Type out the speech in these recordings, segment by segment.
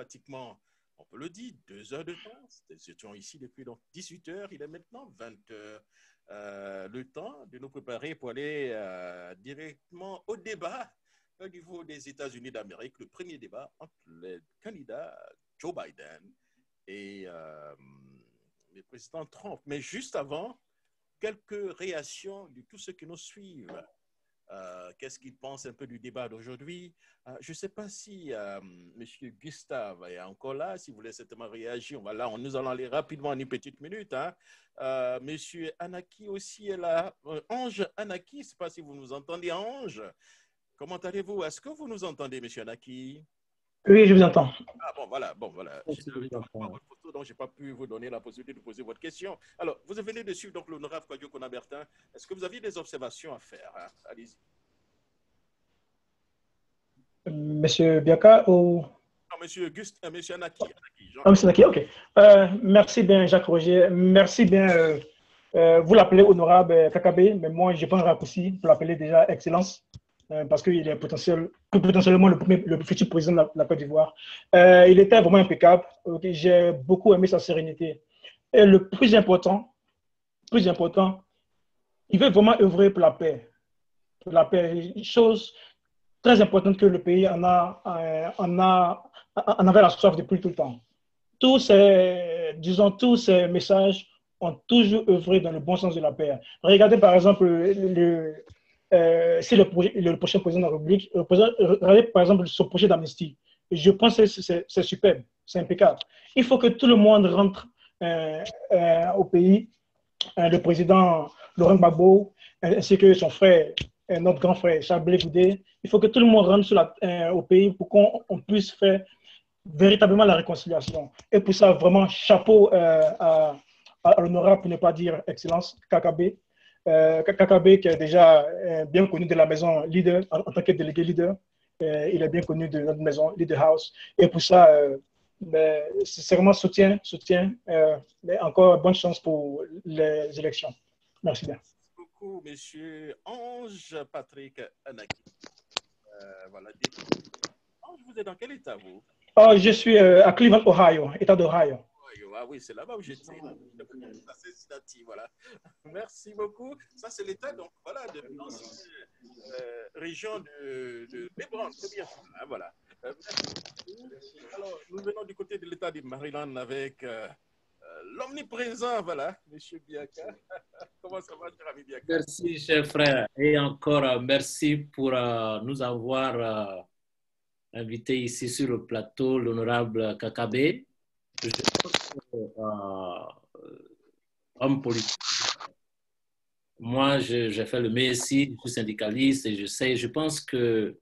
pratiquement, on peut le dire, 2 heures de temps. Nous étions ici depuis donc 18 heures, il est maintenant 20 heures. Le temps de nous préparer pour aller directement au débat au niveau des États-Unis d'Amérique, le premier débat entre le candidat Joe Biden et le président Trump. Mais juste avant, quelques réactions de tous ceux qui nous suivent. Qu'est-ce qu'ils pensent un peu du débat d'aujourd'hui? Je ne sais pas si M. Gustave est encore là, si vous voulez certainement réagir. Nous allons aller rapidement en une petite minute. Hein. M. Anaki aussi est là. Ange Anaki, je ne sais pas si vous nous entendez, Ange. Comment allez-vous? Est-ce que vous nous entendez, M. Anaki? Oui, je vous entends. Ah bon, voilà. Je n'avais pas votre photo, donc je n'ai pas pu vous donner la possibilité de poser votre question. Alors, vous venez de suivre donc l'honorable Kwadwo Kona-Bertin. Est-ce que vous aviez des observations à faire? Hein? Allez-y. Monsieur Biaka ou... Non, monsieur Anaki. Monsieur Anaki, ok. Merci bien, Jacques Roger. Merci bien. Vous l'appelez honorable Kakabe, mais moi, je prends un raccourci pour l'appeler déjà Excellence. Parce qu'il est potentiellement le futur président de la Côte d'Ivoire. Il était vraiment impeccable. Okay. J'ai beaucoup aimé sa sérénité. Et le plus important, il veut vraiment œuvrer pour la paix. Pour la paix, chose très importante que le pays en avait la soif depuis tout le temps. Tous ces messages ont toujours œuvré dans le bon sens de la paix. Regardez par exemple si le prochain président de la République, regardez par exemple son projet d'amnistie. Je pense que c'est superbe, c'est impeccable. Il faut que tout le monde rentre au pays. Le président Laurent Gbagbo, ainsi que son frère, notre grand frère Charles Blé Goudé. Il faut que tout le monde rentre au pays pour qu'on puisse faire véritablement la réconciliation. Et pour ça, vraiment, chapeau à l'honorable, pour ne pas dire excellence, Kakabe. Kakabe qui est déjà bien connu de la maison leader, en tant que délégué leader. Il est bien connu de notre maison Leader House. Et pour ça, c'est vraiment soutien. Mais encore bonne chance pour les élections. Merci bien. Merci beaucoup, monsieur Ange Patrick Anaki. Voilà. Ange, vous êtes dans quel état, vous? Je suis à Cleveland, Ohio, état d'Ohio. Ah oui, c'est là-bas où j'étais. Voilà. Merci beaucoup. Ça, c'est l'état, donc, voilà, de l'ancienne région de Lebron. C'est bien ça. Hein, voilà. Alors, nous venons du côté de l'état du Maryland avec l'omniprésent, voilà, M. Biaka. Comment ça va, cher ami Biaka? Merci, cher frère. Et encore, merci pour nous avoir invité ici sur le plateau, l'honorable Kakabe. Je pense homme politique. Moi, j'ai fait le MESI, je suis syndicaliste et je pense qu'il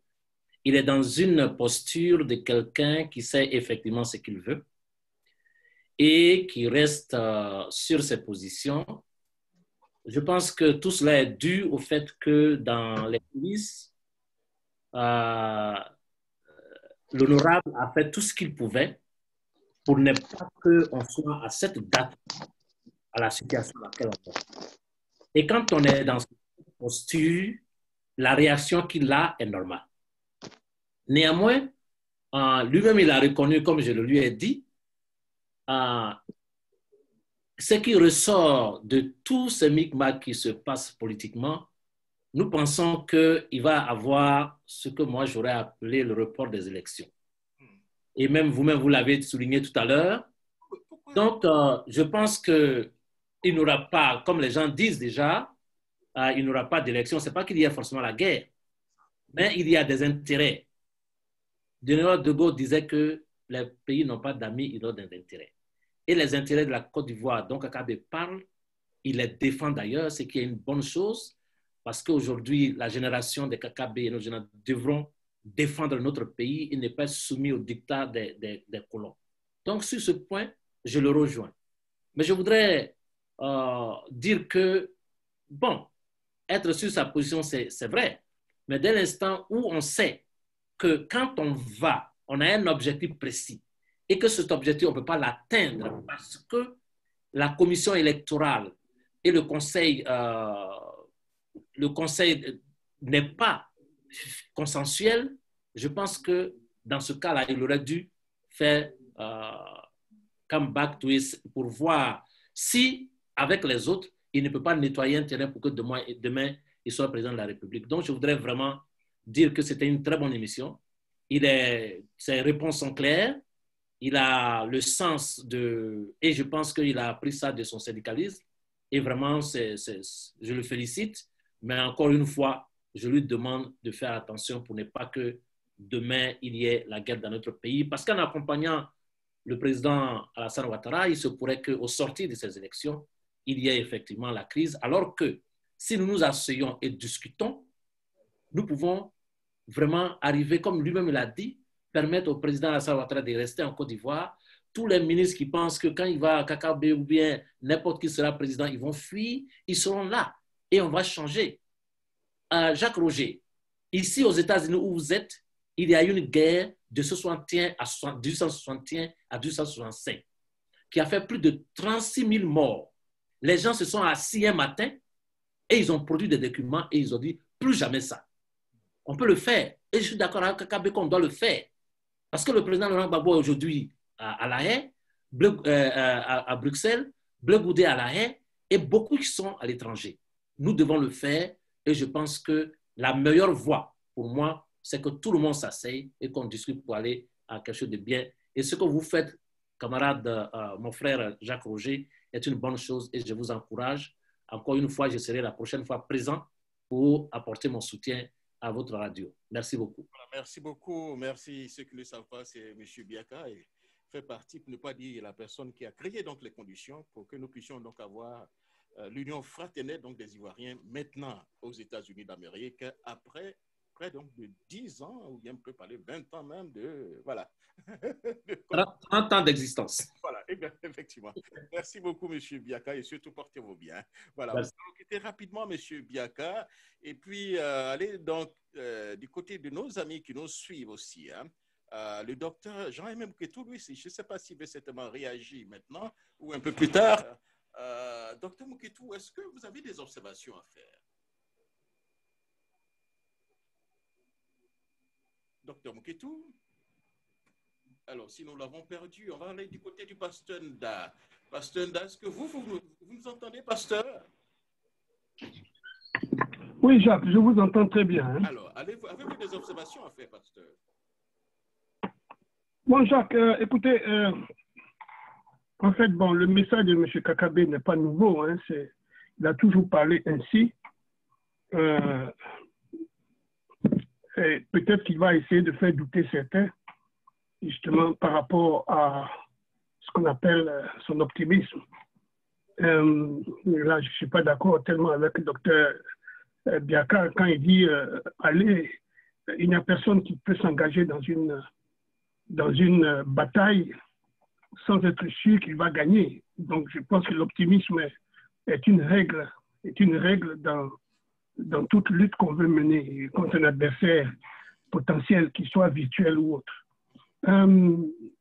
est dans une posture de quelqu'un qui sait effectivement ce qu'il veut et qui reste sur ses positions. Je pense que tout cela est dû au fait que dans les coulisses, l'honorable a fait tout ce qu'il pouvait pour ne pas qu'on soit à cette date à la situation dans laquelle on est. Et quand on est dans cette posture, la réaction qu'il a est normale. Néanmoins, lui-même, il a reconnu, comme je le lui ai dit, ce qui ressort de tout ce micmac qui se passe politiquement, nous pensons qu'il va avoir ce que moi j'aurais appelé le report des élections. Et même vous-même, vous l'avez souligné tout à l'heure. Donc, je pense qu'il n'aura pas, comme les gens disent déjà, il n'aura pas d'élection. Ce n'est pas qu'il y ait forcément la guerre, mais il y a des intérêts. Général de Gaulle disait que les pays n'ont pas d'amis, ils ont des intérêts. Et les intérêts de la Côte d'Ivoire, dont Kakabe parle, il les défend d'ailleurs, ce qui est une bonne chose, parce qu'aujourd'hui, la génération de Kakabe et nos générations devront défendre notre pays et ne pas être soumis au dictat des colons. Donc, sur ce point, je le rejoins. Mais je voudrais dire que, bon, être sur sa position, c'est vrai, mais dès l'instant où on sait que quand on a un objectif précis et que cet objectif, on ne peut pas l'atteindre parce que la commission électorale et le conseil n'est pas consensuel, je pense que dans ce cas-là, il aurait dû faire come back to it pour voir si, avec les autres, il ne peut pas nettoyer un terrain pour que demain il soit président de la République. Donc, je voudrais vraiment dire que c'était une très bonne émission. Ses réponses sont claires. Il a le sens et je pense qu'il a appris ça de son syndicalisme. Et vraiment, je le félicite. Mais encore une fois, je lui demande de faire attention pour ne pas que demain, il y ait la guerre dans notre pays. Parce qu'en accompagnant le président Alassane Ouattara, il se pourrait qu'au sortir de ces élections, il y ait effectivement la crise. Alors que si nous nous asseyons et discutons, nous pouvons vraiment arriver, comme lui-même l'a dit, permettre au président Alassane Ouattara de rester en Côte d'Ivoire. Tous les ministres qui pensent que quand il va à Kakabe ou bien n'importe qui sera président, ils vont fuir, ils seront là et on va changer. Jacques Roger, ici aux États-Unis où vous êtes, il y a eu une guerre de 1861 à 1865 qui a fait plus de 36 000 morts. Les gens se sont assis un matin et ils ont produit des documents et ils ont dit plus jamais ça. On peut le faire. Et je suis d'accord avec Kakabe qu'on doit le faire. Parce que le président Laurent Gbagbo est aujourd'hui à La Haye, à Bruxelles, Bleu Goudé à La Haye et beaucoup qui sont à l'étranger. Nous devons le faire et je pense que la meilleure voie pour moi, c'est que tout le monde s'asseye et qu'on discute pour aller à quelque chose de bien. Et ce que vous faites, camarade, mon frère Jacques Roger, est une bonne chose et je vous encourage. Encore une fois, je serai la prochaine fois présent pour apporter mon soutien à votre radio. Merci beaucoup. Voilà, merci beaucoup. Merci. Ceux qui ne le savent pas, c'est M. Biaka et fait partie, pour ne pas dire la personne qui a créé donc les conditions pour que nous puissions donc avoir l'union fraternelle donc des Ivoiriens maintenant aux États-Unis d'Amérique après près donc de 10 ans, ou bien on peut parler 20 ans même de, voilà. 30 ans d'existence. Voilà, effectivement. Merci beaucoup, M. Biaka, et surtout portez-vous bien. Voilà, Merci. on va quitter rapidement M. Biaka, et puis aller donc du côté de nos amis qui nous suivent aussi. Hein. Le docteur Jean-Aimé Mouketou, lui, je ne sais pas s'il veut certainement réagir maintenant ou un peu plus tard. Docteur Mouketou, est-ce que vous avez des observations à faire? Docteur Mouketou? Alors, si nous l'avons perdu, on va aller du côté du pasteur Nda. Pasteur Nda, est-ce que vous nous entendez, pasteur? Oui, Jacques, je vous entends très bien. Hein. Alors, avez-vous des observations à faire, pasteur? Bon, Jacques, écoutez, en fait, bon, le message de M. Kakabe n'est pas nouveau. Hein, il a toujours parlé ainsi. Et peut-être qu'il va essayer de faire douter certains, justement par rapport à ce qu'on appelle son optimisme. Là, je ne suis pas d'accord tellement avec le docteur Biaka quand il dit allez, il n'y a personne qui peut s'engager dans une bataille sans être sûr qu'il va gagner. Donc, je pense que l'optimisme est une règle dans toute lutte qu'on veut mener contre un adversaire potentiel, qu'il soit virtuel ou autre.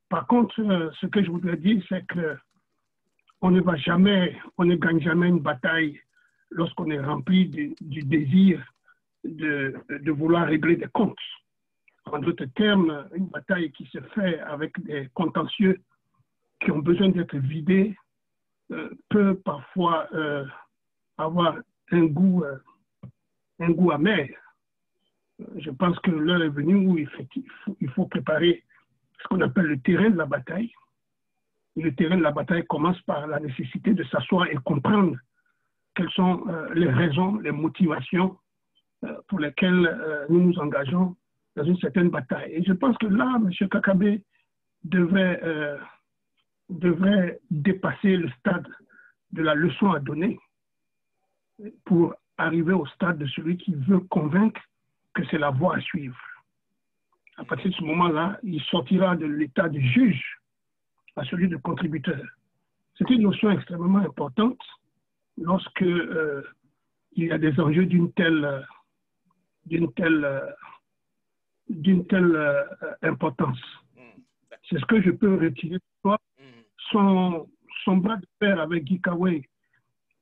Par contre, ce que je voudrais dire, c'est qu'on ne gagne jamais une bataille lorsqu'on est rempli du désir de vouloir régler des comptes. En d'autres termes, une bataille qui se fait avec des contentieux qui ont besoin d'être vidés peut parfois avoir un goût amer. Je pense que l'heure est venue où il faut préparer ce qu'on appelle le terrain de la bataille. Et le terrain de la bataille commence par la nécessité de s'asseoir et comprendre quelles sont les raisons, les motivations pour lesquelles nous nous engageons dans une certaine bataille. Et je pense que là, M. Kakabe devrait dépasser le stade de la leçon à donner pour arriver au stade de celui qui veut convaincre que c'est la voie à suivre. À partir de ce moment-là, il sortira de l'état de juge à celui de contributeur. C'est une notion extrêmement importante lorsque il y a des enjeux d'une telle importance. C'est ce que je peux retirer de toi. Son bras de fer avec Guy Kawé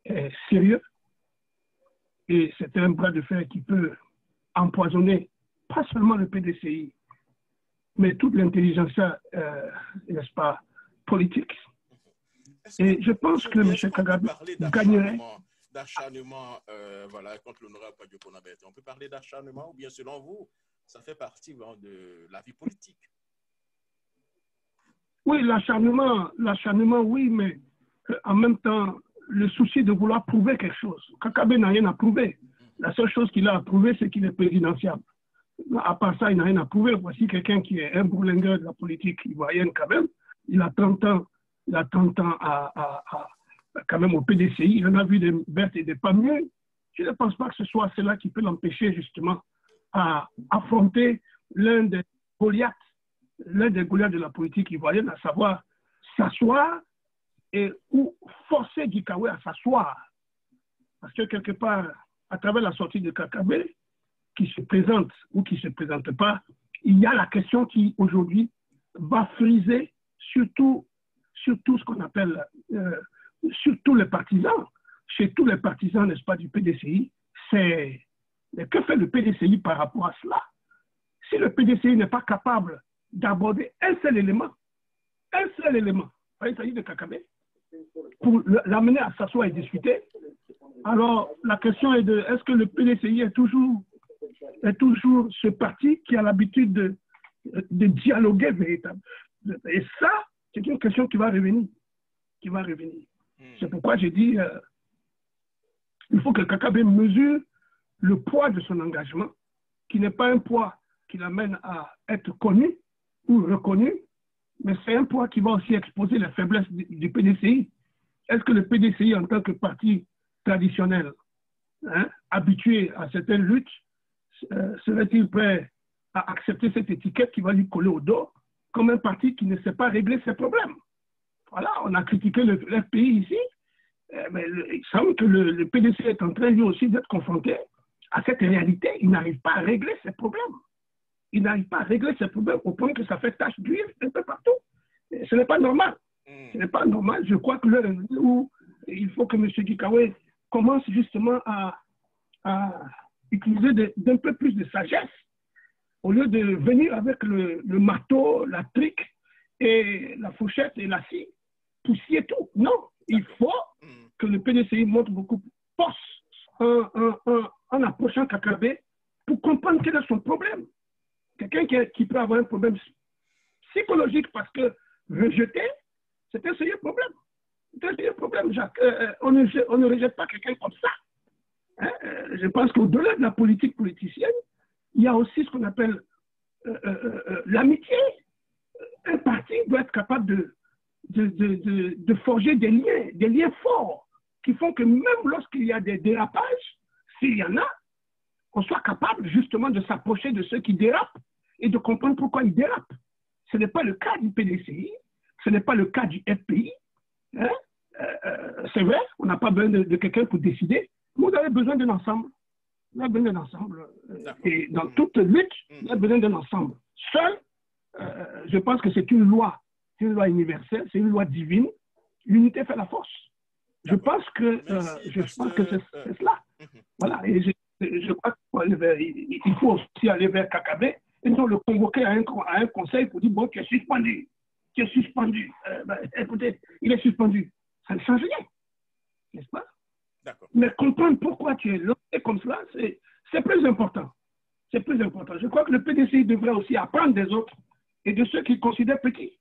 est sérieux et c'est un bras de fer qui peut empoisonner pas seulement le PDCI, mais toute l'intelligentsia, n'est-ce pas, politique. Et je pense que M. Kagame gagnerait. D'acharnement, voilà, contre l'honorable Kwadwo Konabet. On peut parler d'acharnement ou bien selon vous, ça fait partie de la vie politique? Oui, l'acharnement, oui, mais en même temps, le souci de vouloir prouver quelque chose. Kagame n'a rien à prouver. La seule chose qu'il a à prouver, c'est qu'il est présidentiable. À part ça, il n'a rien à prouver. Voici quelqu'un qui est un bourlingueur de la politique ivoirienne quand même. Il a 30 ans, quand même au PDCI. Il en a vu des vertes et des pas mieux. Je ne pense pas que ce soit cela qui peut l'empêcher justement à affronter l'un des Goliaths de la politique ivoirienne, à savoir s'asseoir ou forcer Gikawe à s'asseoir. Parce que quelque part, à travers la sortie de Kagame, qui se présente ou qui ne se présente pas, il y a la question qui aujourd'hui va friser surtout ce qu'on appelle, surtout les partisans. Chez tous les partisans, n'est-ce pas, du PDCI, c'est que fait le PDCI par rapport à cela? Si le PDCI n'est pas capable d'aborder un seul élément, il s'agit de Kagame, pour l'amener à s'asseoir et discuter, alors la question est est-ce que le PDCI est toujours ce parti qui a l'habitude de dialoguer véritablement? Et ça, c'est une question qui va revenir. C'est pourquoi j'ai dit il faut que Kagame mesure le poids de son engagement, qui n'est pas un poids qui l'amène à être connu ou reconnu, mais c'est un poids qui va aussi exposer les faiblesses du PDCI. Est-ce que le PDCI, en tant que parti traditionnel, habitué à certaines luttes, serait-il prêt à accepter cette étiquette qui va lui coller au dos comme un parti qui ne sait pas régler ses problèmes? Voilà, on a critiqué le FPI ici, mais il semble que le PDC est en train lui aussi d'être confronté à cette réalité. Il n'arrive pas à régler ses problèmes. Au point que ça fait tache d'huile un peu partout. Et ce n'est pas normal. Je crois que l'heure est venue où il faut que M. Gikawe commence justement à utiliser d'un peu plus de sagesse au lieu de venir avec le marteau, la trique et la fourchette et la scie pour scier tout. Non, il faut que le PDCI montre beaucoup de force en approchant Kagame pour comprendre quel est son problème. Quelqu'un qui peut avoir un problème psychologique parce que rejeté, c'est un sérieux problème. C'est un sérieux problème, Jacques. On ne rejette pas quelqu'un comme ça. Je pense qu'au-delà de la politique politicienne, il y a aussi ce qu'on appelle l'amitié. Un parti doit être capable de forger des liens forts qui font que même lorsqu'il y a des dérapages, s'il y en a, on soit capable justement de s'approcher de ceux qui dérapent et de comprendre pourquoi ils dérapent. Ce n'est pas le cas du PDCI, ce n'est pas le cas du FPI. C'est vrai, on n'a pas besoin de quelqu'un pour décider. Vous avez besoin d'un ensemble. Vous avez besoin d'un ensemble. Et dans toute lutte, vous avez besoin d'un ensemble. Seul, je pense que c'est une loi universelle, c'est une loi divine. L'unité fait la force. Je pense que c'est cela. Voilà. Et je crois qu'il faut aussi aller vers Kagame et non le convoquer à un conseil pour dire bon, tu es suspendu. Écoutez, il est suspendu. Ça ne change rien. N'est-ce pas? Mais comprendre pourquoi tu es lancé comme cela, c'est plus important. C'est plus important. Je crois que le PDCI devrait aussi apprendre des autres et de ceux qu'il considère petits.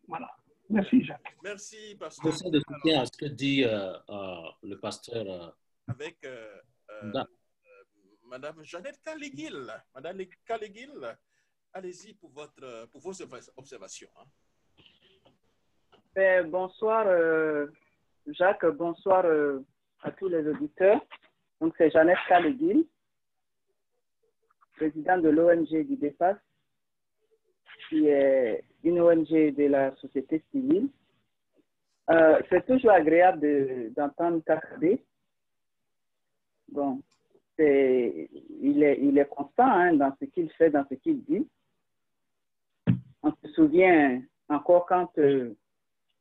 Voilà. Merci, Jacques. Merci, pasteur. J'essaie de soutenir à ce que dit le pasteur. Avec Madame Jeannette Kalegil. Madame Kalegil, allez-y pour vos observations. Bonsoir, Jacques. Bonsoir à tous les auditeurs. Donc, c'est Jeannette Kalegil, présidente de l'ONG du DEFAS, qui est une ONG de la société civile. C'est toujours agréable d'entendre Kagame. Bon, il est constant dans ce qu'il fait, dans ce qu'il dit. On se souvient encore quand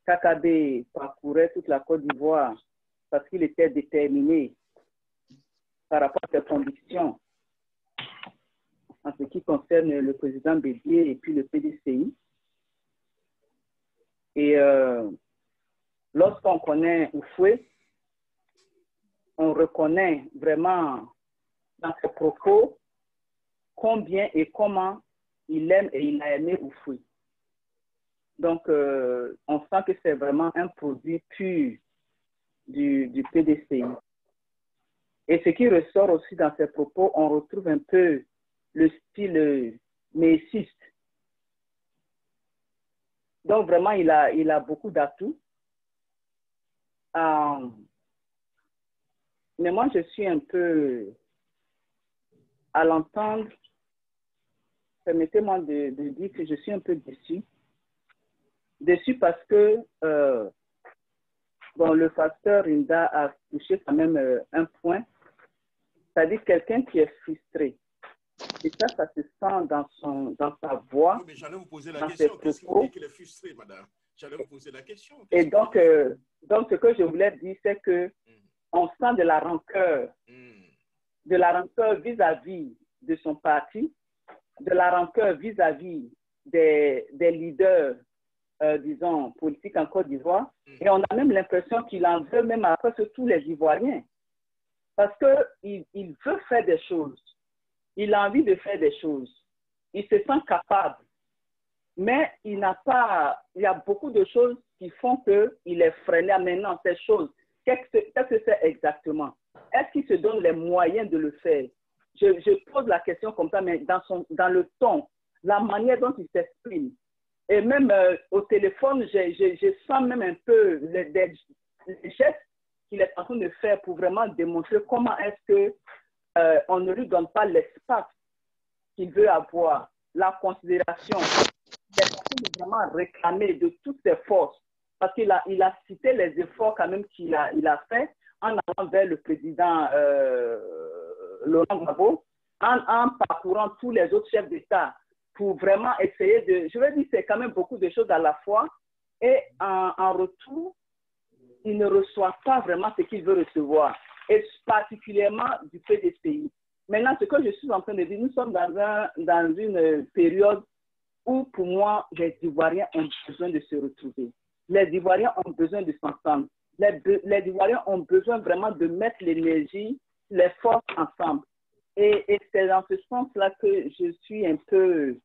Kagame parcourait toute la Côte d'Ivoire parce qu'il était déterminé par rapport à ses convictions en ce qui concerne le président Bédié et puis le PDCI. Et lorsqu'on connaît Houphouët, on reconnaît vraiment dans ses propos combien et comment il aime et il a aimé Houphouët. Donc, on sent que c'est vraiment un produit pur du PDCI. Et ce qui ressort aussi dans ses propos, on retrouve un peu le style méciste. Donc, vraiment, il a beaucoup d'atouts. Mais moi, je suis un peu, à l'entendre, permettez-moi de dire que je suis un peu déçu. Déçu parce que bon, le facteur Inda a touché quand même un point, c'est-à-dire quelqu'un qui est frustré. Et ça se sent dans sa voix. Oui, mais j'allais vous poser la question. Qu'est-ce qui vous dit qu'il est frustré, madame? J'allais vous poser la question. Et donc, ce que je voulais dire, c'est que on sent de la rancœur vis-à-vis de son parti, de la rancœur vis-à-vis des leaders, disons, politiques en Côte d'Ivoire. Et on a même l'impression qu'il en veut même à presque tous les Ivoiriens. Parce qu'il veut faire des choses. Il a envie de faire des choses. Il se sent capable. Mais il y a beaucoup de choses qui font qu'il est freiné maintenant, ces choses. Qu'est-ce que c'est exactement? Est-ce qu'il se donne les moyens de le faire? Je pose la question comme ça, mais dans le ton, la manière dont il s'exprime. Et même au téléphone, je sens même un peu les gestes qu'il est en train de faire pour vraiment démontrer comment est-ce qu'on ne lui donne pas l'espace qu'il veut avoir, la considération. Il est en train de vraiment réclamer de toutes ses forces. Parce qu'il a cité les efforts quand même qu'il a fait en allant vers le président Laurent Gbagbo, en parcourant tous les autres chefs d'État pour vraiment essayer de... Je veux dire, c'est quand même beaucoup de choses à la fois. Et en retour, il ne reçoit pas vraiment ce qu'il veut recevoir. Et particulièrement du PDCI. Maintenant, ce que je suis en train de dire, nous sommes dans une période où, pour moi, les Ivoiriens ont besoin de se retrouver. Les Ivoiriens ont besoin de s'entendre. Les Ivoiriens ont besoin vraiment de mettre l'énergie, les forces ensemble. Et c'est dans ce sens-là que je suis un peu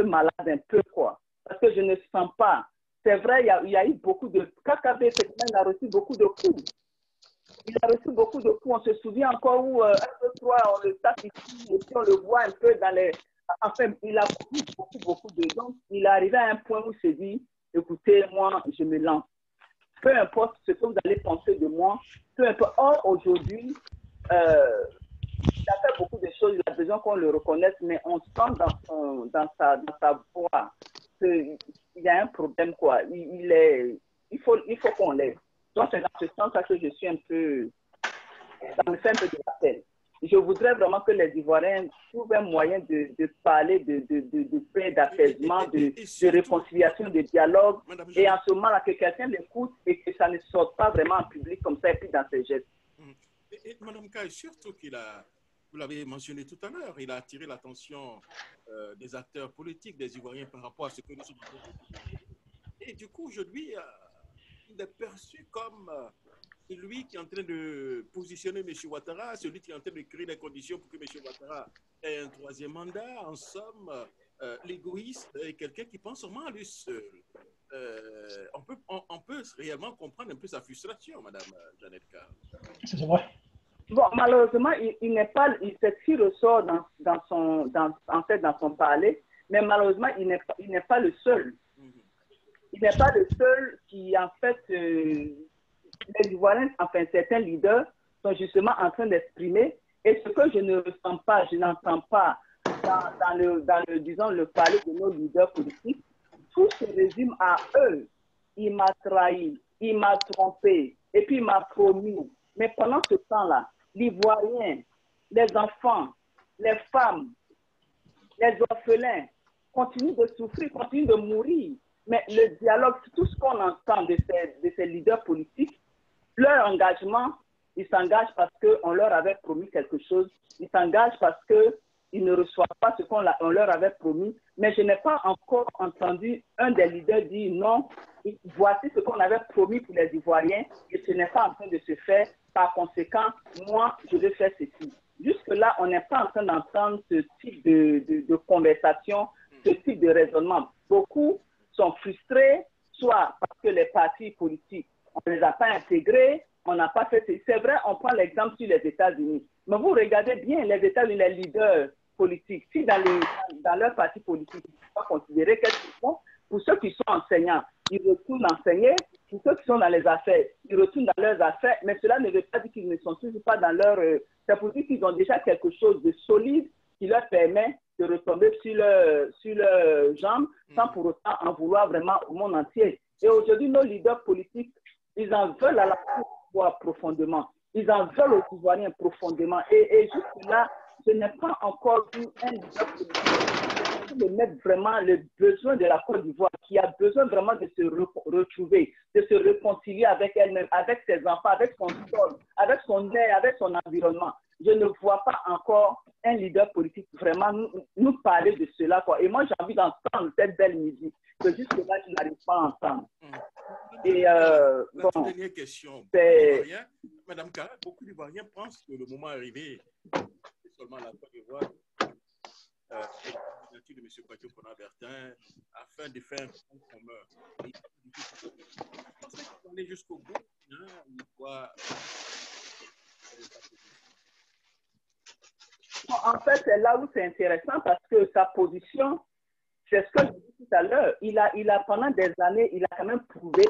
malade, un peu quoi. Parce que je ne sens pas. C'est vrai, il y a eu beaucoup de... KKB, il a reçu beaucoup de coups. Il a reçu beaucoup de coups. On se souvient encore où, un peu trois, on le tape ici, et puis on le voit un peu dans les... Enfin, il a beaucoup de... Donc, il est arrivé à un point où il s'est dit, écoutez, moi, je me lance. Peu importe ce que vous allez penser de moi, peu importe. Or, aujourd'hui, il a fait beaucoup de choses, il a besoin qu'on le reconnaisse, mais on sent dans sa voix qu'il y a un problème, quoi. Il faut qu'on l'aide. Donc, c'est dans ce sens-là que je suis un peu... Ça me fait un peu de la peine. Je voudrais vraiment que les Ivoiriens trouvent un moyen de parler de paix, d'apaisement, de réconciliation, de dialogue. Et en ce moment-là, que quelqu'un l'écoute et que ça ne sorte pas vraiment en public comme ça et puis dans ses gestes. Et Mme Kay, surtout vous l'avez mentionné tout à l'heure, il a attiré l'attention des acteurs politiques, des Ivoiriens par rapport à ce que nous sommes en train de dire. Et du coup, aujourd'hui, il est perçu comme... celui qui est en train de positionner M. Ouattara, celui qui est en train de créer les conditions pour que M. Ouattara ait un troisième mandat, en somme, l'égoïste est quelqu'un qui pense seulement à lui seul. On peut réellement comprendre un peu sa frustration, Mme Jeannette Carr. C'est vrai. Bon, malheureusement, il n'est pas, c'est ce qui ressort dans son parler, mais malheureusement, il n'est pas le seul. Il n'est pas le seul qui, en fait, les Ivoiriens, enfin certains leaders, sont justement en train d'exprimer. Et ce que je ne ressens pas, je n'entends pas dans le parler de nos leaders politiques, tout se résume à eux. Il m'a trahi, il m'a trompé, et puis il m'a promis. Mais pendant ce temps-là, l'Ivoirien, les enfants, les femmes, les orphelins continuent de souffrir, continuent de mourir. Mais le dialogue, tout ce qu'on entend de ces leaders politiques, leur engagement, ils s'engagent parce qu'on leur avait promis quelque chose. Ils s'engagent parce que ils ne reçoivent pas ce qu'on leur avait promis. Mais je n'ai pas encore entendu un des leaders dire non, voici ce qu'on avait promis pour les Ivoiriens et ce n'est pas en train de se faire. Par conséquent, moi, je vais faire ceci. Jusque-là, on n'est pas en train d'entendre ce type de conversation, ce type de raisonnement. Beaucoup sont frustrés, soit parce que les partis politiques, on ne les a pas intégrés, on n'a pas fait... C'est vrai, on prend l'exemple sur les États-Unis. Mais vous regardez bien les États-Unis, les leaders politiques, si dans leur parti politique, ils ne sont pas considérés, qu'est-ce qu'ils font? Pour ceux qui sont enseignants, ils retournent enseigner. Pour ceux qui sont dans les affaires, ils retournent dans leurs affaires. Mais cela ne veut pas dire qu'ils ne sont toujours pas dans leur... c'est pour dire qu'ils ont déjà quelque chose de solide qui leur permet de retomber sur leurs jambes sans pour autant en vouloir vraiment au monde entier. Et aujourd'hui, nos leaders politiques, ils en veulent à la fois profondément. Ils en veulent aux Ivoiriens profondément. Et jusque-là, je n'ai pas encore vu un leader politique de mettre vraiment le besoin de la Côte d'Ivoire, qui a besoin vraiment de se retrouver, de se réconcilier avec elle-même, avec ses enfants, avec son sol, avec son air, avec son environnement. Je ne vois pas encore un leader politique vraiment nous parler de cela, quoi. Et moi, j'ai envie d'entendre cette belle musique que jusque-là, je n'arrive pas à entendre. Et bon, dernière question. Madame Kara, beaucoup d'Ivoiriens pensent que le moment est arrivé, seulement la Côte d'Ivoire, la candidature de M. Kwadio Pona-Bertin, afin de faire un front commun. C'est qu'on est jusqu'au bout, En fait, c'est là où c'est intéressant parce que sa position, c'est ce que je disais tout à l'heure, il a pendant des années, il a quand même prouvé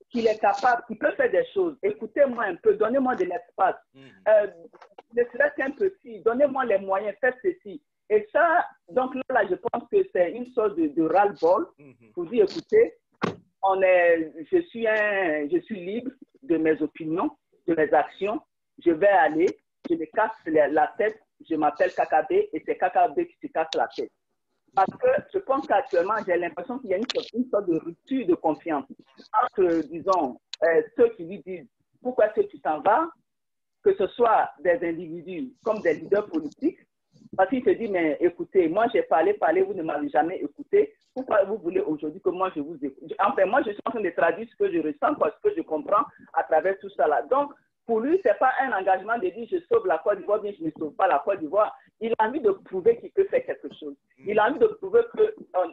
qu'il est capable, qu'il peut faire des choses. Écoutez-moi un peu, donnez-moi de l'espace. Ne serait-ce qu'un petit, donnez-moi les moyens, faites ceci. Et ça, donc là, je pense que c'est une sorte de ras-le-bol pour dire, écoutez, je suis libre de mes opinions, de mes actions. Je vais aller, je me casse la tête, je m'appelle KKB et c'est KKB qui se casse la tête. Parce que je pense qu'actuellement, j'ai l'impression qu'il y a une sorte de rupture de confiance entre, disons, ceux qui lui disent « Pourquoi est-ce que tu t'en vas ?» que ce soit des individus comme des leaders politiques, parce qu'il se dit « Mais écoutez, moi j'ai parlé, vous ne m'avez jamais écouté. Pourquoi vous voulez aujourd'hui que moi je vous écoute ?» Enfin, moi je suis en train de traduire ce que je ressens, ce que je comprends à travers tout ça là. Donc, pour lui, ce n'est pas un engagement de dire « Je sauve la Côte d'Ivoire, bien je ne sauve pas la Côte d'Ivoire ». Il a envie de prouver qu'il peut faire quelque chose. Il a envie de prouver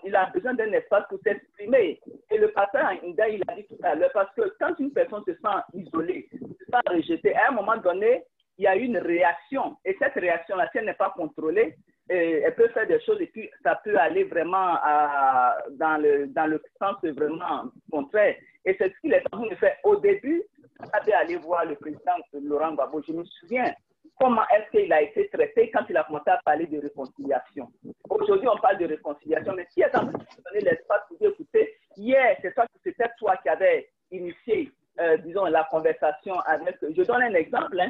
qu'il a besoin d'un espace pour s'exprimer. Et le pasteur Inda, il a dit tout à l'heure, parce que quand une personne se sent isolée, se sent rejetée, à un moment donné, il y a une réaction. Et cette réaction-là, si elle n'est pas contrôlée, elle peut faire des choses et puis ça peut aller vraiment dans le sens vraiment contraire. Et c'est ce qu'il est en train de faire. Au début, il avait allé voir le président Laurent Gbagbo. Je me souviens comment est-ce qu'il a été traité quand il a commencé à parler de réconciliation. Aujourd'hui, on parle de réconciliation, mais qui est en train de donner l'espace pour dire, écoutez, hier, c'était toi qui avais initié, disons, la conversation avec, je donne un exemple,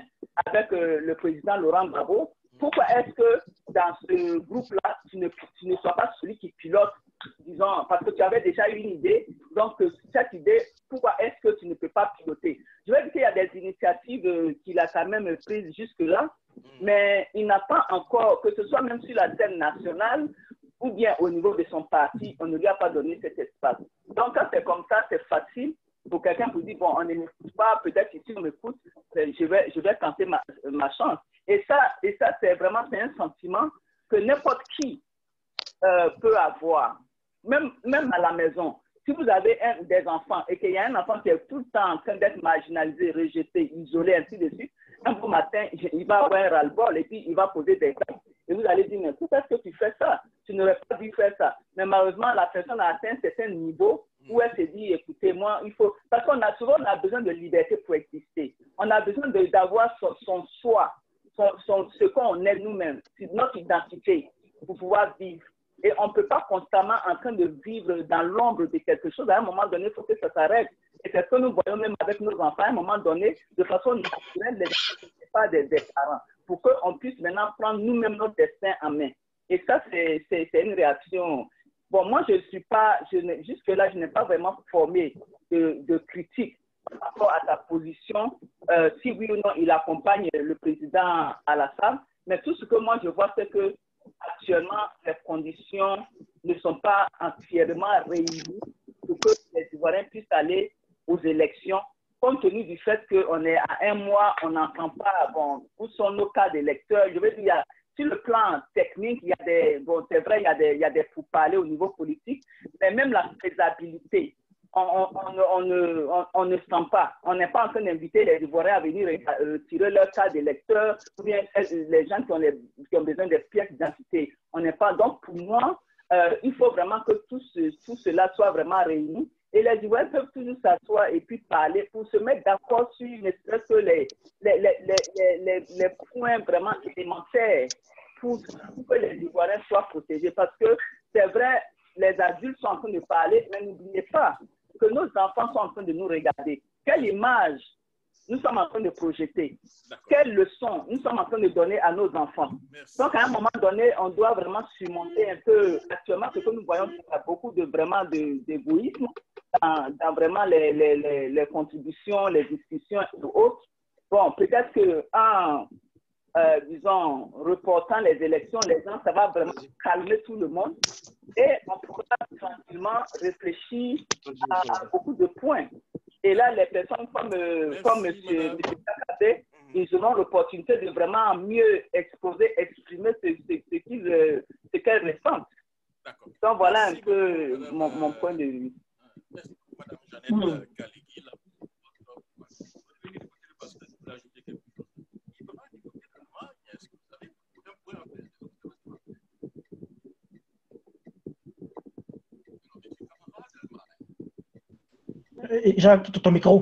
avec le président Laurent Gbagbo. Pourquoi est-ce que dans ce groupe-là, tu ne sois pas celui qui pilote, disons, parce que tu avais déjà une idée, donc cette idée, pourquoi est-ce que tu ne peux pas piloter? Je vais dire qu'il y a des initiatives qu'il a quand même prises jusque-là, mais il n'a pas encore, que ce soit même sur la scène nationale ou bien au niveau de son parti, on ne lui a pas donné cet espace. Donc quand c'est comme ça, c'est facile pour quelqu'un pour dire, bon, on ne m'écoute pas, peut-être ici on m'écoute, je vais tenter ma chance. Et ça c'est vraiment un sentiment que n'importe qui peut avoir, même à la maison. Si vous avez des enfants et qu'il y a un enfant qui est tout le temps en train d'être marginalisé, rejeté, isolé, ainsi de suite, un beau matin, il va avoir un ras-le-bol et puis il va poser des actes. Et vous allez dire, mais pourquoi est-ce que tu fais ça? Tu n'aurais pas dû faire ça. Mais malheureusement, la personne a atteint un certain niveau où elle se dit, écoutez, moi, il faut... Parce qu'on a souvent besoin de liberté pour exister. On a besoin d'avoir son soi, ce qu'on est nous-mêmes, notre identité, pour pouvoir vivre. Et on ne peut pas constamment en train de vivre dans l'ombre de quelque chose. À un moment donné, il faut que ça s'arrête. Et c'est ce que nous voyons même avec nos enfants. À un moment donné, de façon naturelle, les pas des parents, pour qu'on puisse maintenant prendre nous-mêmes notre destin en main. Et ça, c'est une réaction. Bon, moi, jusque-là, je n'ai pas vraiment formé de critique par rapport à sa position, si oui ou non il accompagne le président Alassane. Mais tout ce que moi je vois, c'est que actuellement, les conditions ne sont pas entièrement réunies pour que les Ivoiriens puissent aller aux élections, compte tenu du fait qu'on est à un mois, on n'entend pas, bon, où sont nos cas d'électeurs. Je veux dire, sur le plan technique, il y a des, bon, c'est vrai, il y a des pourparlers au niveau politique, mais même la faisabilité, on ne sent pas. On n'est pas en train d'inviter les Ivoiriens à venir retirer leur cas d'électeur ou bien les gens qui ont besoin des pièces d'identité. On n'est pas. Donc, pour moi, il faut vraiment que tout cela soit vraiment réuni. Et les Ivoiriens peuvent toujours s'asseoir et puis parler pour se mettre d'accord sur ne serait-ce que les points vraiment élémentaires pour que les Ivoiriens soient protégés. Parce que c'est vrai, les adultes sont en train de parler, mais n'oubliez pas que nos enfants sont en train de nous regarder. Quelle image nous sommes en train de projeter? Quelles leçons nous sommes en train de donner à nos enfants? Merci. Donc, à un moment donné, on doit vraiment surmonter un peu, actuellement, ce que nous voyons, il y a beaucoup d'égoïsme dans vraiment les contributions, les discussions et autres. Bon, peut-être qu'en, disons, reportant les élections, les gens, ça va vraiment calmer tout le monde et on pourra tranquillement réfléchir à beaucoup de points. Et là, les personnes comme M. Kakabé, ils auront l'opportunité de vraiment mieux exposer, exprimer ce qu'elles ressentent. Donc, voilà un peu mon point de vue. Merci beaucoup, Madame Jeannette Kaligui. Est-ce que vous avez un point à faire? Jacques, ton micro.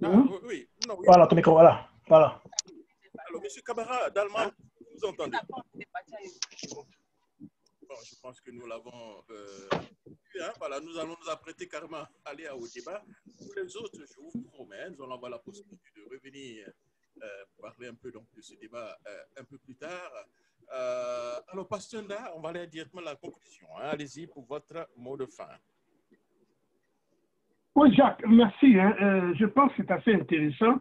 Oui. Non, oui. Voilà, ton micro, voilà. Alors, M. Camara d'Allemagne, vous entendez? Bon, je pense que nous l'avons vu. Voilà, nous allons nous apprêter carrément à aller au débat. Pour les autres, je vous promets, nous allons avoir la possibilité de revenir parler un peu donc, de ce débat un peu plus tard. Alors, Pasteur Nda, on va aller directement à la conclusion. Allez-y pour votre mot de fin. Oui, Jacques, merci. Je pense que c'est assez intéressant.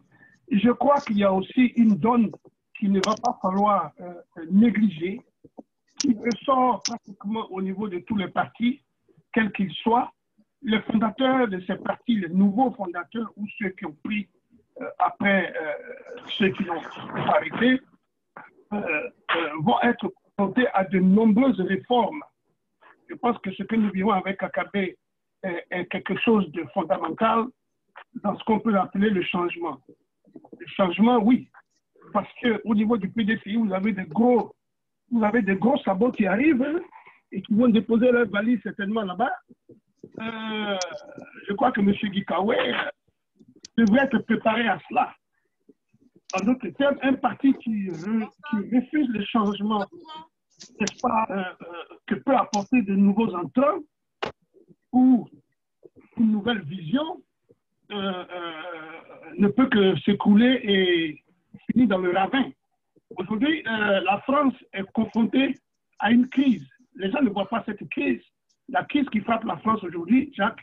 Je crois qu'il y a aussi une donne qu'il ne va pas falloir négliger, qui ressort pratiquement au niveau de tous les partis, quels qu'ils soient. Les fondateurs de ces partis, les nouveaux fondateurs ou ceux qui ont pris après ceux qui l'ont arrêté, vont être confrontés à de nombreuses réformes. Je pense que ce que nous vivons avec Kakabé est quelque chose de fondamental dans ce qu'on peut appeler le changement. Le changement, oui, parce qu'au niveau du PDCI, vous avez des gros sabots qui arrivent et qui vont déposer leur valise certainement là-bas. Je crois que M. Gikawe devrait être préparé à cela. En d'autres termes, un parti qui refuse le changement, n'est-ce pas, que peut apporter de nouveaux entrants ou une nouvelle vision, ne peut que s'écrouler et finir dans le ravin. Aujourd'hui, la France est confrontée à une crise. Les gens ne voient pas cette crise. La crise qui frappe la France aujourd'hui, Jacques,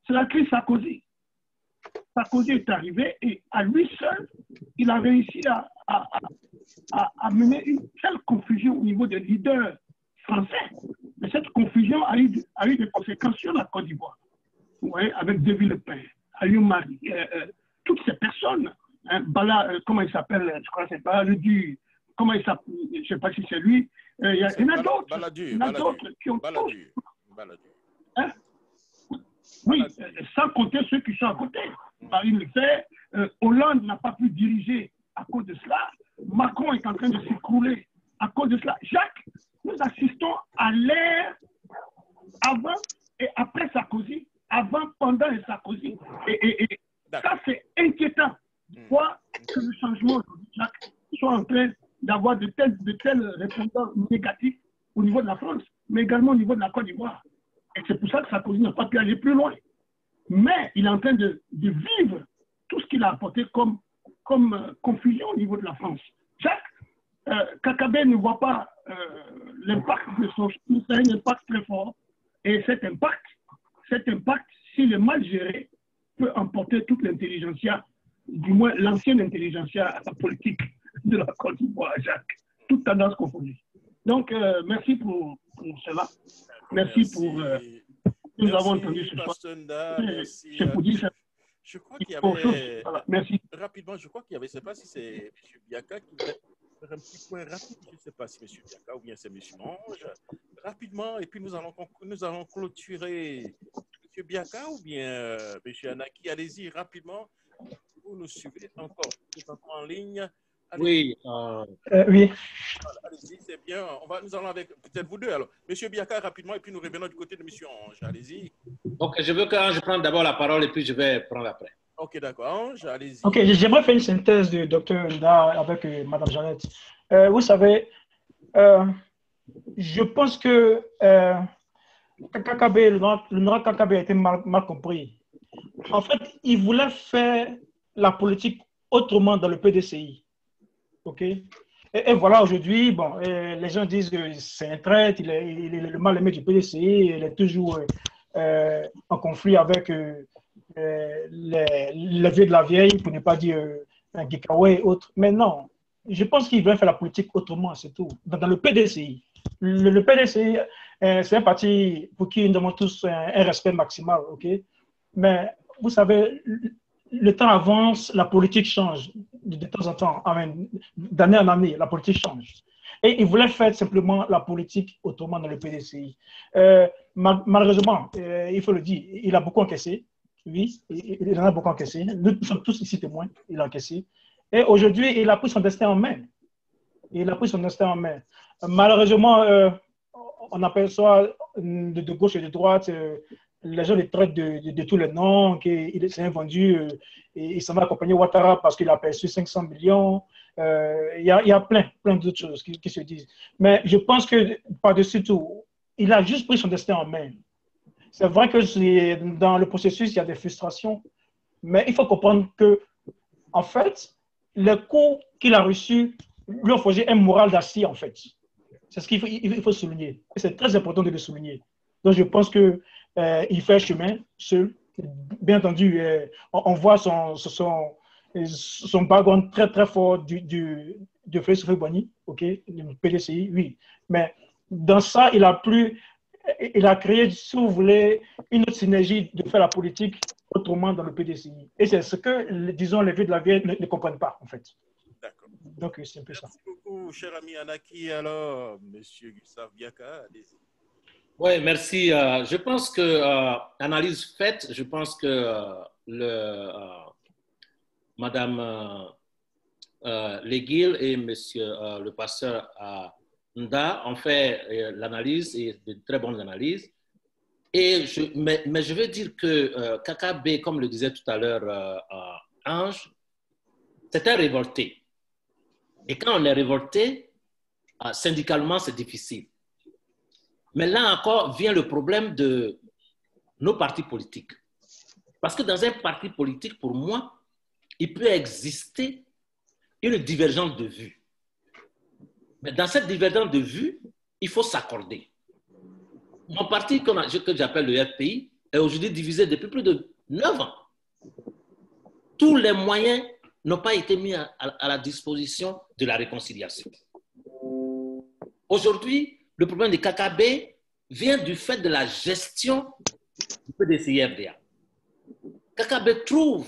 c'est la crise Sarkozy. Sarkozy est arrivé et à lui seul, il a réussi à mener une telle confusion au niveau des leaders français. Mais cette confusion a eu des conséquences sur la Côte d'Ivoire. Ouais, avec David Le Pen, Alioune Marie, toutes ces personnes, comment il s'appelle, je crois que c'est Balladur, comment il s'appelle, je ne sais pas si c'est lui, il y en a d'autres qui ont tous. Oui, sans compter ceux qui sont à côté. Marine Le Pen, Hollande n'a pas pu diriger à cause de cela. Macron est en train de s'écrouler à cause de cela. Jacques, nous assistons à l'ère avant et après Sarkozy, avant, pendant et Sarkozy. Et ça, c'est inquiétant. Voir que le changement aujourd'hui, Jacques, soit en train d'avoir de tels répondants négatifs au niveau de la France, mais également au niveau de la Côte d'Ivoire. Et c'est pour ça que Sarkozy n'a pas pu aller plus loin. Mais il est en train de vivre tout ce qu'il a apporté comme confusion au niveau de la France. Jacques, Kakabé ne voit pas l'impact de son choix. C'est un impact très fort. Et cet impact, s'il est mal géré, peut emporter toute l'intelligentsia, du moins l'ancienne intelligentsia politique de la Côte d'Ivoire, Jacques. toutes tendances confondues. Donc, merci pour cela. Merci pour nous avons entendu ce soir. Merci. C'est pour dire ça. Je crois qu'il y avait... Voilà, merci. Rapidement, je crois qu'il y avait, je ne sais pas si c'est M. Biaka qui voulait faire un petit point rapide, je ne sais pas si M. Biaka ou bien c'est M. Ange. Rapidement, et puis nous allons clôturer. M. Biaka ou bien M. Anaki, allez-y rapidement. Vous nous suivez encore. Nous sommes en ligne. Oui. Oui. Voilà, allez-y, c'est bien. Nous allons avec peut-être vous deux. Alors, M. Biaka, rapidement, et puis nous revenons du côté de M. Ange. Allez-y. Ok, je veux qu'Ange prenne d'abord la parole et puis je vais prendre après. Ok, d'accord. Ange, allez-y. Ok, j'aimerais faire une synthèse du docteur Nda avec Mme Jeannette. Vous savez, je pense que le Nora Kakabe a été mal compris. En fait, il voulait faire la politique autrement dans le PDCI. OK? Et voilà, aujourd'hui, bon, les gens disent que c'est un traître, il est le mal-aimé du PDCI, il est toujours en conflit avec les vieux de la vieille, pour ne pas dire un Gikawe et autres. Mais non, je pense qu'il veut faire la politique autrement, c'est tout. Dans le PDCI. Le PDCI, c'est un parti pour qui nous demandons tous un respect maximal, OK? Mais vous savez, le temps avance, la politique change de temps en temps, d'année en année, la politique change. Et il voulait faire simplement la politique autrement dans le PDCI. Malheureusement, il faut le dire, il a beaucoup encaissé. Oui, il en a beaucoup encaissé. Nous sommes tous ici témoins, il a encaissé. Et aujourd'hui, il a pris son destin en main. Il a pris son destin en main. Malheureusement, on aperçoit de gauche et de droite, les gens les traitent de tous les noms, qu'il s'est vendu, il s'en va accompagner Ouattara parce qu'il a perçu 500 millions. Il y a plein d'autres choses qui se disent. Mais je pense que par-dessus tout, il a juste pris son destin en main. C'est vrai que dans le processus, il y a des frustrations, mais il faut comprendre que, en fait, les coups qu'il a reçus lui ont forgé un moral d'acier, en fait. C'est ce qu'il faut souligner. Et c'est très important de le souligner. Donc, je pense qu'il fait chemin seul. Bien entendu, on voit son background très, très fort de Félix Houphouët-Boigny, OK, du PDCI, oui. Mais dans ça, il a créé, si vous voulez, une autre synergie de faire la politique autrement dans le PDCI. Et c'est ce que, disons, les vieux de la vieille ne comprennent pas, en fait. D'accord. Donc, c'est un peu ça. Merci beaucoup, cher ami Anaki. Alors, M. Gustave Biaka, allez-y. Oui, merci. Je pense que, analyse faite, je pense que Madame Leguil et Monsieur le pasteur Nda ont fait l'analyse et de très bonnes analyses. Mais je veux dire que Kakabe, comme le disait tout à l'heure Ange, c'est un révolté. Et quand on est révolté, syndicalement, c'est difficile. Mais là encore vient le problème de nos partis politiques. Parce que dans un parti politique, pour moi, il peut exister une divergence de vues. Mais dans cette divergence de vues, il faut s'accorder. Mon parti, que j'appelle le RPI, est aujourd'hui divisé depuis plus de 9 ans. Tous les moyens n'ont pas été mis à la disposition de la réconciliation. Aujourd'hui, le problème de Kakabe vient du fait de la gestion du PDCI-RDA. Kakabe trouve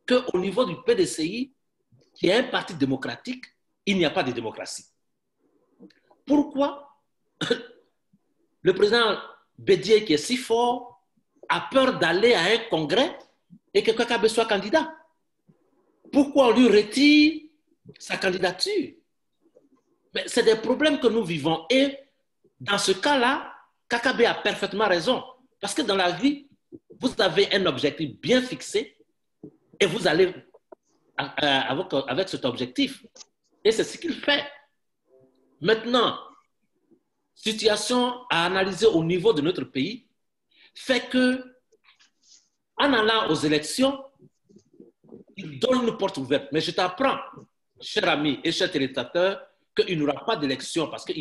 qu'au niveau du PDCI, qui est un parti démocratique, il n'y a pas de démocratie. Pourquoi le président Bédié, qui est si fort, a peur d'aller à un congrès et que Kakabe soit candidat? Pourquoi on lui retire sa candidature? Mais c'est des problèmes que nous vivons. Et dans ce cas-là, Kakabe a parfaitement raison. Parce que dans la vie, vous avez un objectif bien fixé et vous allez avec cet objectif. Et c'est ce qu'il fait. Maintenant, situation à analyser au niveau de notre pays fait que, en allant aux élections, il donne une porte ouverte. Mais je t'apprends, cher ami et cher téléspectateur, qu'il n'y aura pas d'élection parce que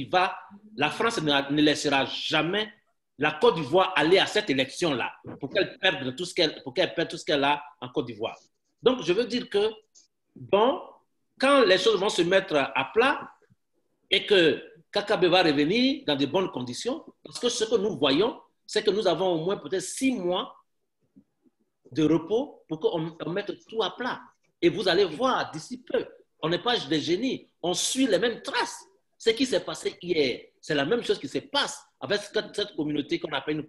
la France ne laissera jamais la Côte d'Ivoire aller à cette élection-là pour qu'elle perde tout ce qu'elle a en Côte d'Ivoire. Donc, je veux dire que, bon, quand les choses vont se mettre à plat, et que Kakabe va revenir dans de bonnes conditions, parce que ce que nous voyons, c'est que nous avons au moins peut-être 6 mois de repos pour qu'on mette tout à plat. Et vous allez voir d'ici peu, on n'est pas des génies, on suit les mêmes traces. Ce qui s'est passé hier, c'est la même chose qui se passe avec cette communauté qu'on appelle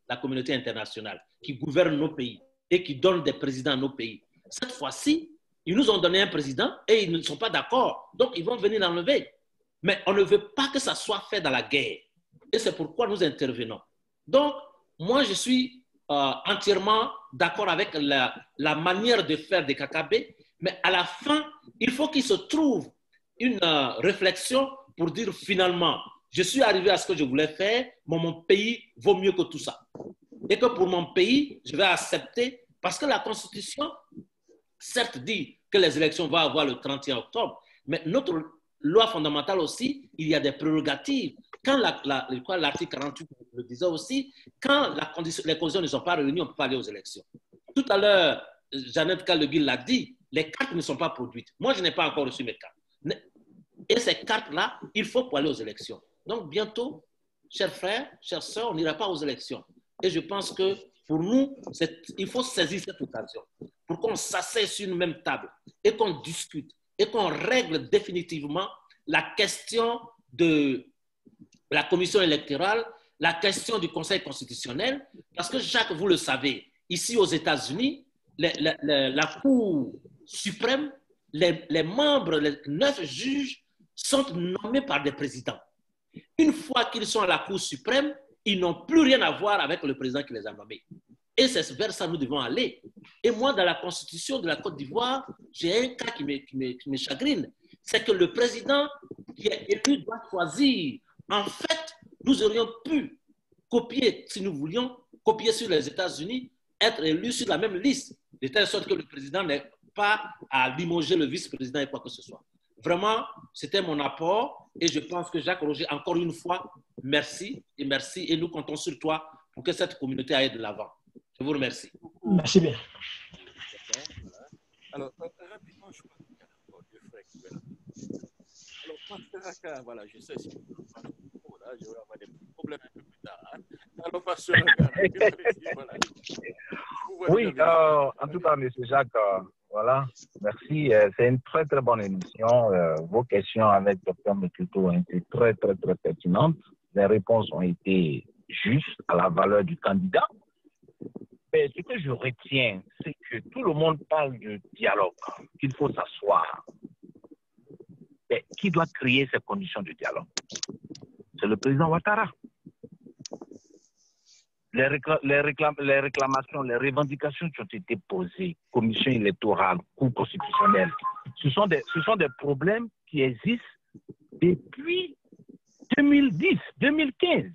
la communauté internationale, qui gouverne nos pays et qui donne des présidents à nos pays. Cette fois-ci, ils nous ont donné un président et ils ne sont pas d'accord. Donc, ils vont venir l'enlever. Mais on ne veut pas que ça soit fait dans la guerre. Et c'est pourquoi nous intervenons. Donc, moi, je suis entièrement d'accord avec la manière de faire des Kakabe, mais à la fin, il faut qu'il se trouve une réflexion pour dire finalement, je suis arrivé à ce que je voulais faire, mais mon pays vaut mieux que tout ça. Et que pour mon pays, je vais accepter, parce que la Constitution, certes, dit que les élections vont avoir le 31 octobre, mais notre loi fondamentale aussi, il y a des prérogatives. Quand l'article 48 le disait aussi, quand les conditions ne sont pas réunies, on ne peut pas aller aux élections. Tout à l'heure, Jeannette Kalleguil l'a dit, les cartes ne sont pas produites. Moi, je n'ai pas encore reçu mes cartes. Et ces cartes-là, il faut pour aller aux élections. Donc, bientôt, chers frères, chères sœurs, on n'ira pas aux élections. Et je pense que pour nous, il faut saisir cette occasion pour qu'on s'asseye sur une même table et qu'on discute et qu'on règle définitivement la question de la commission électorale, la question du Conseil constitutionnel, parce que Jacques, vous le savez, ici aux États-Unis, la Cour suprême, les membres, les 9 juges sont nommés par des présidents. Une fois qu'ils sont à la Cour suprême, ils n'ont plus rien à voir avec le président qui les a nommés. Et c'est vers ça que nous devons aller. Et moi, dans la Constitution de la Côte d'Ivoire, j'ai un cas qui me chagrine. C'est que le président qui est élu doit choisir. En fait, nous aurions pu copier, si nous voulions, copier sur les États-Unis, être élus sur la même liste, de telle sorte que le président n'ait pas à limoger le vice-président et quoi que ce soit. Vraiment, c'était mon apport et je pense que Jacques Roger, encore une fois, merci et nous comptons sur toi pour que cette communauté aille de l'avant. Je vous remercie. Merci bien. Alors, rapidement, je crois qu'il y a encore 2 frères qui veulent. Alors, Pasteur Aka, voilà, je sais si je vais avoir des problèmes un peu plus tard. Hein. Alors, Pasteur Aka, voilà. Oui, en tout cas, M. Jacques, voilà, merci. C'est une très, très bonne émission. Vos questions avec Dr. Mekito ont été très, très, très pertinentes. Les réponses ont été justes à la valeur du candidat. Mais ce que je retiens, c'est que tout le monde parle de dialogue, qu'il faut s'asseoir. Mais qui doit créer ces conditions de dialogue? C'est le président Ouattara. Les réclamations, les revendications qui ont été posées, commission électorale, cour constitutionnelle, ce sont des problèmes qui existent depuis 2010, 2015.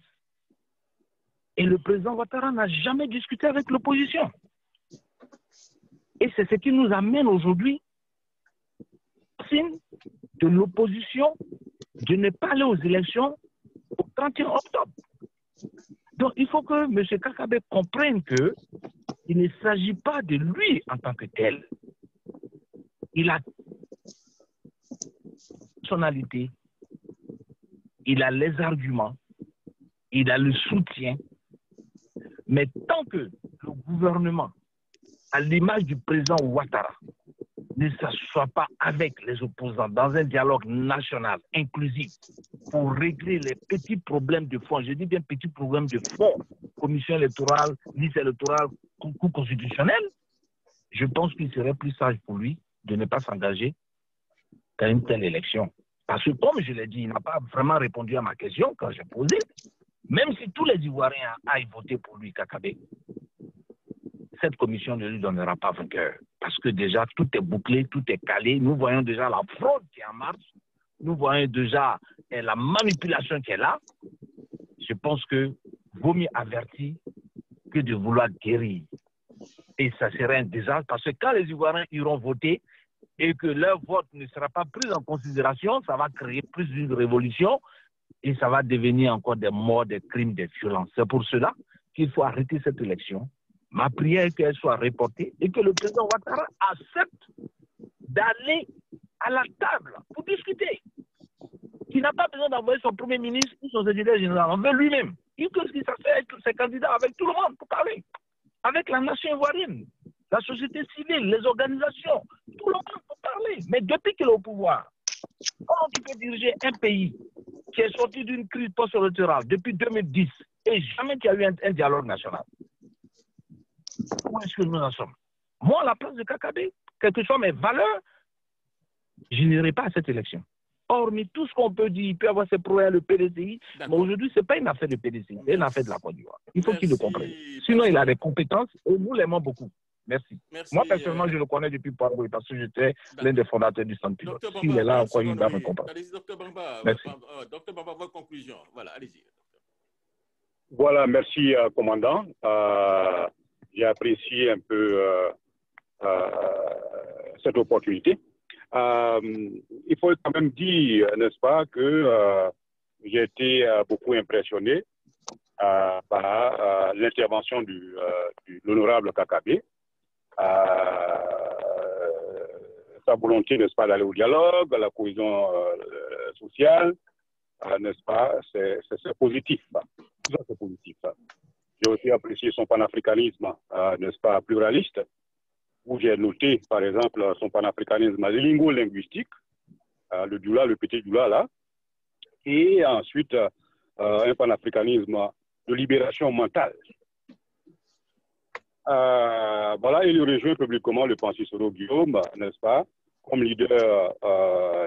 Et le président Ouattara n'a jamais discuté avec l'opposition. Et c'est ce qui nous amène aujourd'hui de l'opposition de ne pas aller aux élections au 31 octobre. Donc, il faut que M. Kakabe comprenne qu'il ne s'agit pas de lui en tant que tel. Il a personnalité, il a les arguments, il a le soutien. Mais tant que le gouvernement, à l'image du président Ouattara, ne s'assoit pas avec les opposants dans un dialogue national inclusif pour régler les petits problèmes de fond, je dis bien petits problèmes de fond, commission électorale, liste électorale, cour constitutionnelle, je pense qu'il serait plus sage pour lui de ne pas s'engager à une telle élection. Parce que comme je l'ai dit, il n'a pas vraiment répondu à ma question quand j'ai posé. Même si tous les Ivoiriens aillent voter pour lui, Kakabe, cette commission ne lui donnera pas vainqueur. Parce que déjà, tout est bouclé, tout est calé. Nous voyons déjà la fraude qui est en marche. Nous voyons déjà la manipulation qui est là. Je pense que vaut mieux avertir que de vouloir guérir. Et ça serait un désastre parce que quand les Ivoiriens iront voter et que leur vote ne sera pas pris en considération, ça va créer plus d'une révolution et ça va devenir encore des morts, des crimes, des violences. C'est pour cela qu'il faut arrêter cette élection. Ma prière est qu'elle soit reportée et que le président Ouattara accepte d'aller à la table pour discuter. qui n'a pas besoin d'envoyer son premier ministre ou son secrétaire général. On veut lui-même. Il peut s'asseoir avec ses candidats, avec tout le monde pour parler. Avec la nation ivoirienne, la société civile, les organisations, tout le monde pour parler. Mais depuis qu'il est au pouvoir, comment tu peux diriger un pays qui est sorti d'une crise post-électorale depuis 2010 et jamais qu'il y a eu un dialogue national? Où est-ce que nous en sommes? Moi, à la place de Kakabé, quelles que soient mes valeurs, je n'irai pas à cette élection. Hormis tout ce qu'on peut dire, il peut y avoir ses problèmes, le PDCI, mais aujourd'hui, ce n'est pas une affaire de PDCI, c'est une affaire de la Côte d'Ivoire. Il faut qu'il le comprenne. Sinon, il a des compétences et nous l'aimons beaucoup. Merci. Moi, personnellement, je le connais depuis Paraguay parce que j'étais l'un des fondateurs du Centre Pilote. S'il est là encore, il va me comprendre. Allez-y, Dr Bamba. Merci. Dr Bamba, votre conclusion. Voilà, allez-y. Voilà, merci, commandant. J'ai apprécié un peu cette opportunité. Il faut quand même dire, n'est-ce pas, que j'ai été beaucoup impressionné par l'intervention de l'honorable Kakabé. Sa volonté, n'est-ce pas, d'aller au dialogue, à la cohésion sociale, n'est-ce pas, c'est positif. Tout ça, c'est positif. J'ai aussi apprécié son panafricanisme, n'est-ce pas, pluraliste, où j'ai noté, par exemple, son panafricanisme lingo-linguistique, le Dioula, le petit Dioula, là, et ensuite un panafricanisme de libération mentale. Voilà, il rejoint publiquement le penseur Soro Guillaume, n'est-ce pas, comme leader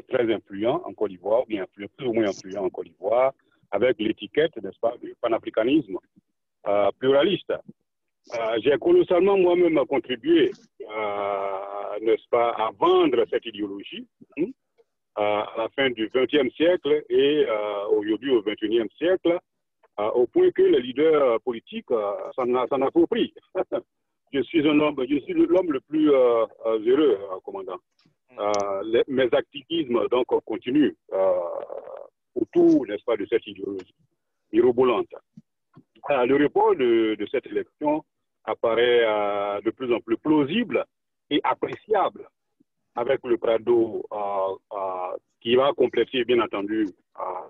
très influent en Côte d'Ivoire, bien plus ou moins influent en Côte d'Ivoire, avec l'étiquette, n'est-ce pas, du panafricanisme pluraliste. J'ai colossalement moi-même contribué, n'est-ce pas, à vendre cette idéologie à la fin du XXe siècle et aujourd'hui au XXIe siècle, au point que les leaders politiques s'en approprient. Je suis l'homme le plus heureux, commandant. Mes activismes donc continuent autour, n'est-ce pas, de cette idéologie mirobolante. Le report de cette élection apparaît de plus en plus plausible et appréciable avec le Prado qui va compléter, bien entendu,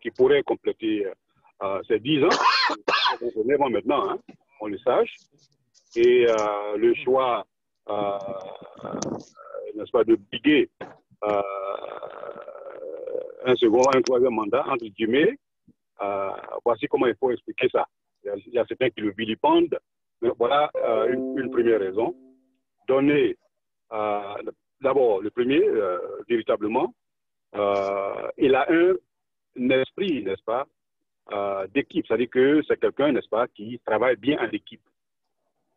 qui pourrait compléter ces 10 ans, maintenant, hein, on le sache, et le choix, n'est-ce pas, de briguer un troisième mandat, entre guillemets, voici comment il faut expliquer ça. Il y a certains qui le vilipendent, mais voilà une première raison. Donner, d'abord, le premier, véritablement, il a un esprit, n'est-ce pas, d'équipe. C'est-à-dire que c'est quelqu'un, n'est-ce pas, qui travaille bien en équipe.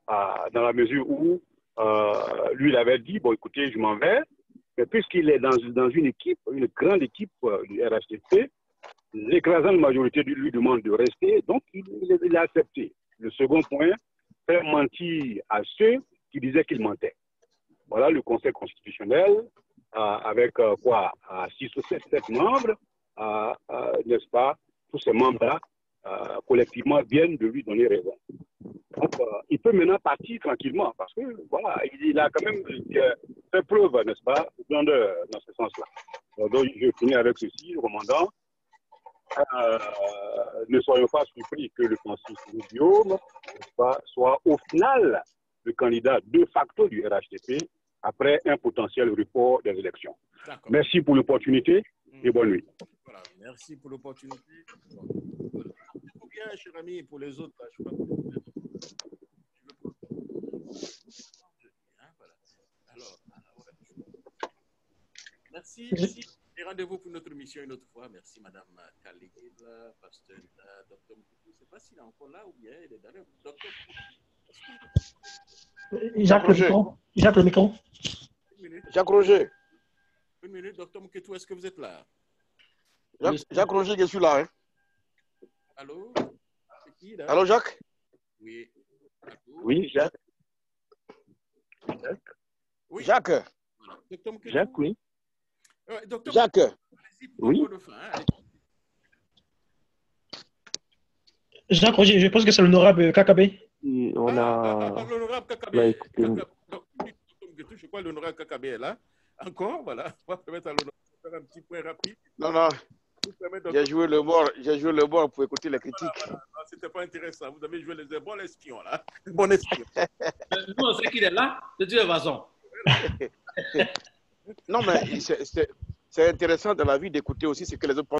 Dans la mesure où lui, il avait dit, bon, écoutez, je m'en vais, mais puisqu'il est dans une équipe, une grande équipe du RHTP, l'écrasante majorité lui demande de rester, donc il a accepté. Le second point, faire mentir à ceux qui disaient qu'il mentait. Voilà le Conseil constitutionnel, avec quoi, 6 ou 7 membres, n'est-ce pas, tous ces membres-là, collectivement, viennent de lui donner raison. Donc, il peut maintenant partir tranquillement, parce que, voilà, il a quand même fait preuve, n'est-ce pas, dans ce sens-là. Donc, je finis avec ceci, commandant. Ne soyons pas surpris que le Francis Guillaume soit au final le candidat de facto du RHTP après un potentiel report des élections. Merci pour l'opportunité et bonne nuit. Voilà, merci pour l'opportunité. Bien, cher ami, pour les autres, là, je crois voilà. Alors, merci. Et rendez-vous pour notre mission une autre fois. Merci, Madame Khalil, Pasteur Dr. Moutou. Je ne sais pas s'il est encore là ou bien il est derrière. Dr. Jacques le micro. Jacques Roger. Une minute, Dr. Mouketou, est-ce que vous êtes là? Jacques Roger, je suis là. Hein? Allô? C'est qui, là? Allô, Jacques? Oui. Allô? Oui, Jacques. Oui. Jacques. Voilà. Dr. Mouketou? Jacques, oui. Dr. Jacques. Oui. Jacques Roger, je pense que c'est l'honorable Kakabé. L'honorable Kakabé. Je crois que l'honorable Kakabé est là. Encore, voilà. On va permettre à l'honorable de faire un petit point rapide. Non. J'ai joué le bord pour écouter les critiques. C'était pas intéressant. Vous avez joué les bons espions, là. Bon espion. Nous, on sait qu'il est là, de toute façon. Non, mais c'est intéressant dans la vie d'écouter aussi ce que les autres pensent.